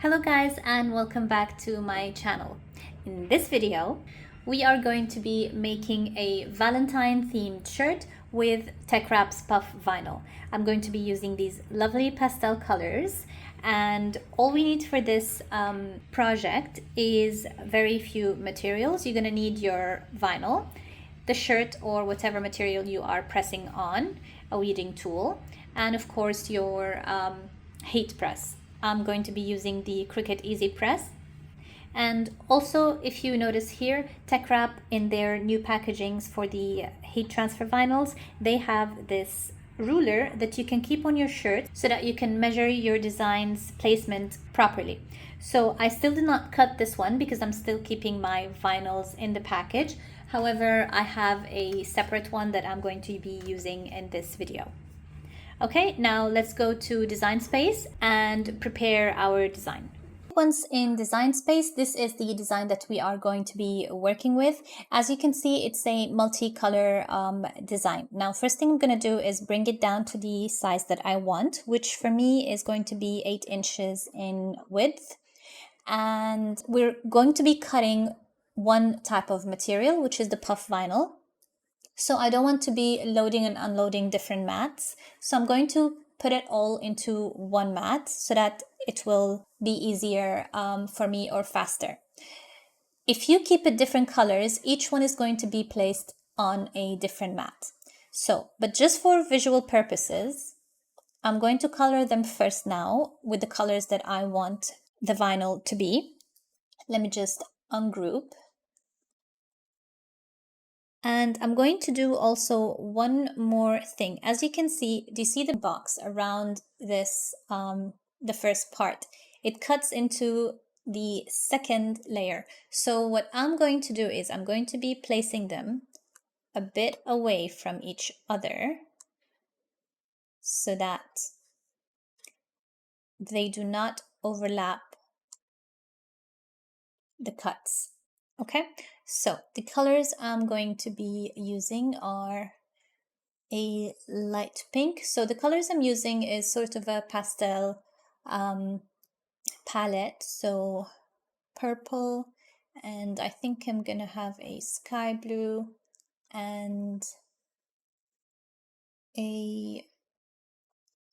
Hello guys, and welcome back to my channel. In this video, we are going to be making a Valentine themed shirt with Teckwraps puff vinyl. I'm going to be using these lovely pastel colors, and all we need for this project is very few materials. You're going to need your vinyl, the shirt or whatever material you are pressing on, a weeding tool, and of course your heat press. I'm going to be using the Cricut Easy Press. And also, if you notice here, Teckwrap in their new packagings for the heat transfer vinyls, they have this ruler that you can keep on your shirt so that you can measure your design's placement properly. So I still did not cut this one because I'm still keeping my vinyls in the package. However, I have a separate one that I'm going to be using in this video. Okay, now let's go to Design Space and prepare our design. Once in Design Space, this is the design that we are going to be working with. As you can see, it's a multicolor design. Now, first thing I'm going to do is bring it down to the size that I want, which for me is going to be 8 inches in width. And we're going to be cutting one type of material, which is the puff vinyl. So I don't want to be loading and unloading different mats. So I'm going to put it all into one mat so that it will be easier for me or faster. If you keep it different colors, each one is going to be placed on a different mat. So, but just for visual purposes, I'm going to color them first now with the colors that I want the vinyl to be. Let me just ungroup. And I'm going to do also one more thing. As you can see, do you see the box around this, the first part? It cuts into the second layer. So what I'm going to do is I'm going to be placing them a bit away from each other so that they do not overlap the cuts. Okay, so the colors I'm going to be using are a light pink. So the colors I'm using is sort of a pastel palette. So purple, and I think I'm gonna have a sky blue and a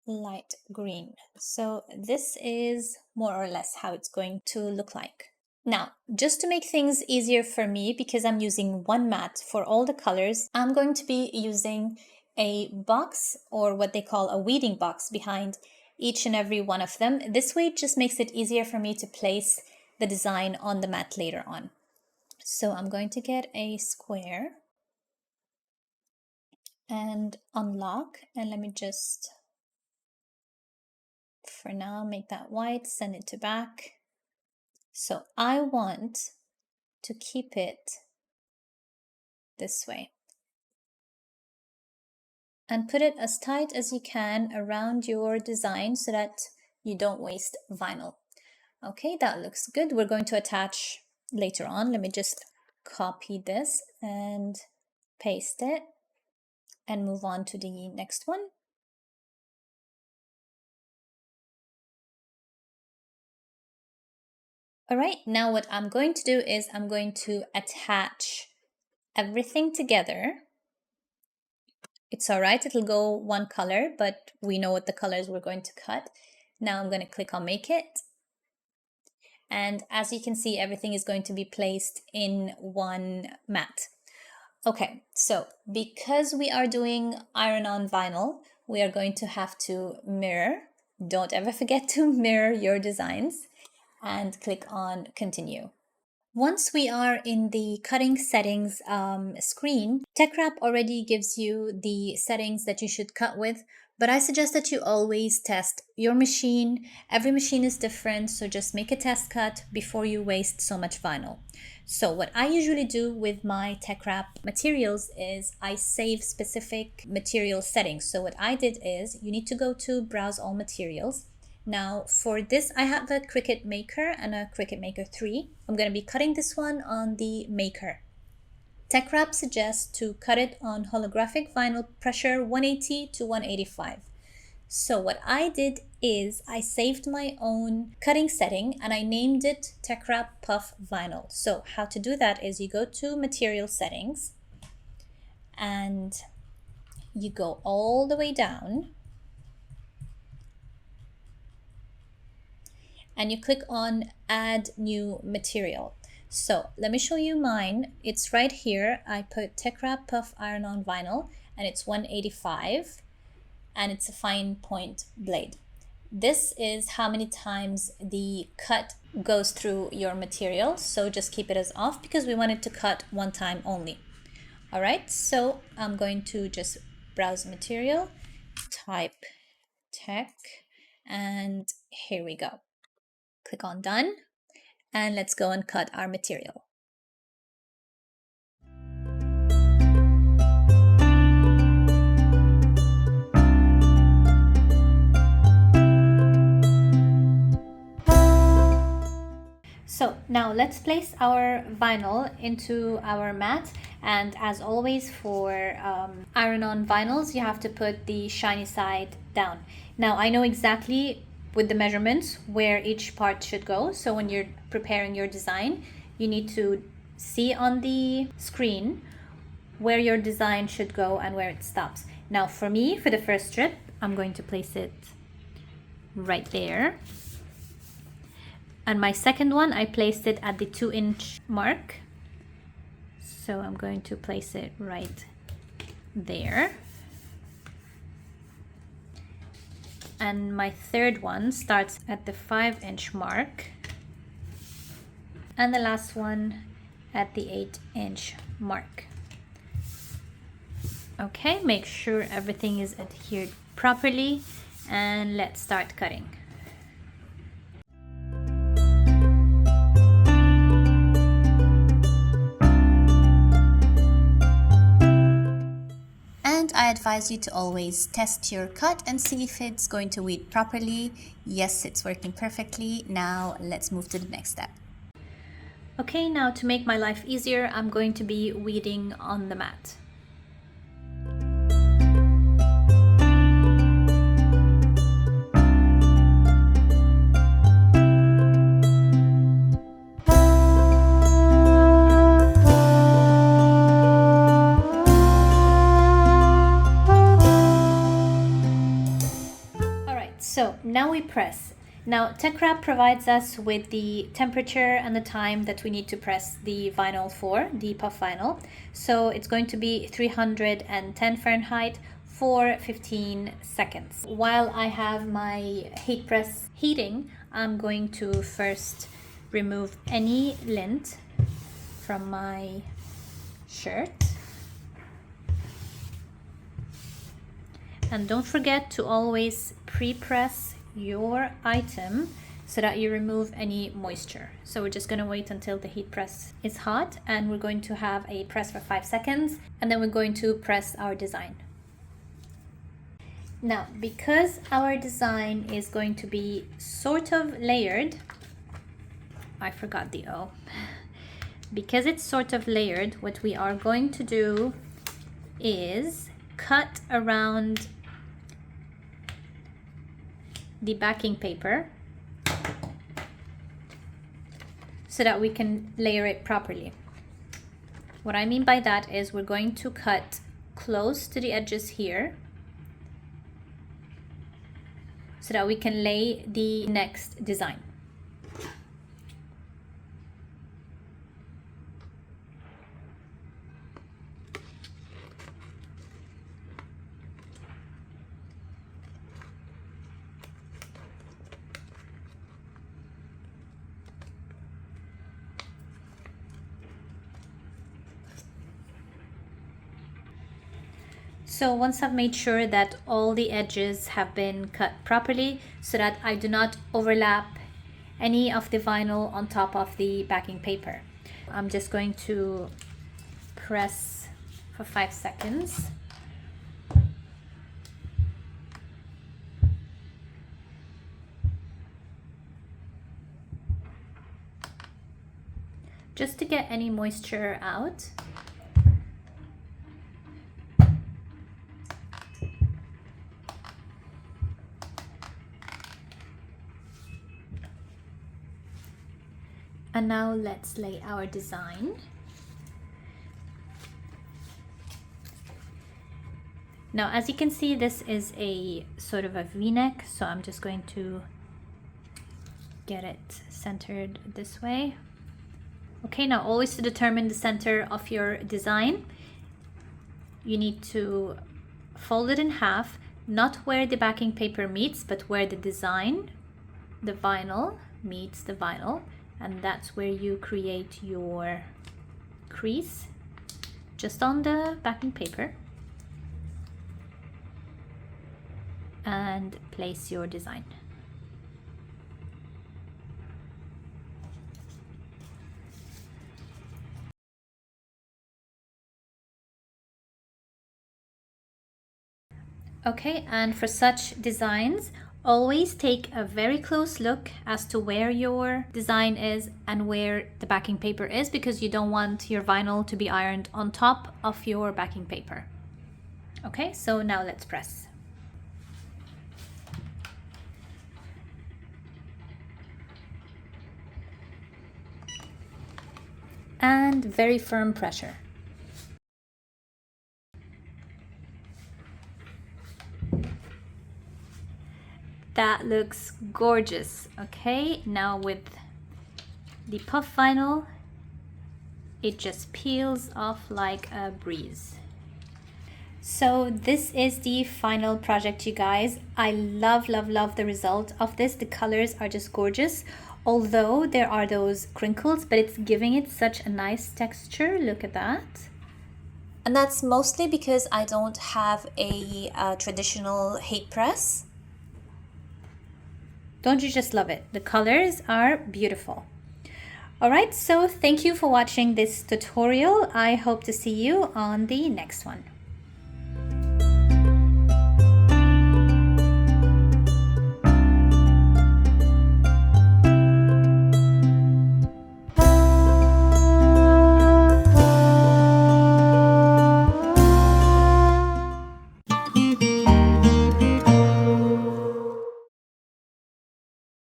light green. So this is more or less how it's going to look like. Now, just to make things easier for me, because I'm using one mat for all the colors, I'm going to be using a box, or what they call a weeding box, behind each and every one of them. This way it just makes it easier for me to place the design on the mat later on. So I'm going to get a square and unlock, and let me just, for now, make that white, send it to back. So I want to keep it this way. And put it as tight as you can around your design so that you don't waste vinyl. Okay, that looks good. We're going to attach later on. Let me just copy this and paste it and move on to the next one. All right, now what I'm going to do is I'm going to attach everything together. It's all right, it'll go one color, but we know what the colors we're going to cut. Now I'm going to click on Make It. And as you can see, everything is going to be placed in one mat. Okay, so because we are doing iron-on vinyl, we are going to have to mirror. Don't ever forget to mirror your designs, and click on Continue. Once we are in the cutting settings screen, Teckwrap already gives you the settings that you should cut with, but I suggest that you always test your machine. Every machine is different, so just make a test cut before you waste so much vinyl. So what I usually do with my Teckwrap materials is I save specific material settings. So what I did is you need to go to Browse All Materials. Now for this, I have a Cricut Maker and a Cricut Maker 3. I'm going to be cutting this one on the Maker. Teckwrap suggests to cut it on holographic vinyl pressure 180 to 185. So what I did is I saved my own cutting setting and I named it Teckwrap Puff Vinyl. So how to do that is you go to Material Settings and you go all the way down and you click on Add New Material. So let me show you mine. It's right here. I put Teckwrap Puff Iron-On Vinyl and it's 185 and it's a fine point blade. This is how many times the cut goes through your material. So just keep it as off because we want it to cut one time only. All right, so I'm going to just browse material, type tech, and here we go. Click on done, and let's go and cut our material. So now let's place our vinyl into our mat, and as always for iron-on vinyls you have to put the shiny side down. Now I know exactly with the measurements where each part should go, so when you're preparing your design you need to see on the screen where your design should go and where it stops. Now for me, for the first strip, I'm going to place it right there. And my second one, I placed it at the 2-inch mark. So I'm going to place it right there. And my third one starts at the 5-inch mark. And the last one at the 8-inch mark. Okay, make sure everything is adhered properly and let's start cutting. I advise you to always test your cut and see if it's going to weed properly. Yes, it's working perfectly. Now let's move to the next step. Okay, now to make my life easier, I'm going to be weeding on the mat. So now we press. Now Teckwrap provides us with the temperature and the time that we need to press the vinyl for, the puff vinyl. So it's going to be 310 Fahrenheit for 15 seconds. While I have my heat press heating, I'm going to first remove any lint from my shirt. And don't forget to always pre-press your item so that you remove any moisture. So we're just going to wait until the heat press is hot and we're going to have a press for 5 seconds and then we're going to press our design. Now, because our design is going to be sort of layered, I forgot the O. Because it's sort of layered, what we are going to do is cut around the backing paper so that we can layer it properly. What I mean by that is we're going to cut close to the edges here so that we can lay the next design. So once I've made sure that all the edges have been cut properly so that I do not overlap any of the vinyl on top of the backing paper, I'm just going to press for 5 seconds. Just to get any moisture out. And now let's lay our design. Now, as you can see, this is a sort of a V-neck, so I'm just going to get it centered this way. Okay, now always to determine the center of your design, you need to fold it in half, not where the backing paper meets, but where the design, the vinyl, meets the vinyl, and that's where you create your crease, just on the backing paper, and place your design. Okay, and for such designs, always take a very close look as to where your design is and where the backing paper is, because you don't want your vinyl to be ironed on top of your backing paper. Okay, so now let's press. And very firm pressure. That looks gorgeous. Okay, now with the puff vinyl, it just peels off like a breeze. So this is the final project, you guys. I love the result of this. The colors are just gorgeous, although there are those crinkles, but it's giving it such a nice texture. Look at that. And that's mostly because I don't have a traditional heat press. Don't you just love it? The colors are beautiful. All right, so thank you for watching this tutorial. I hope to see you on the next one.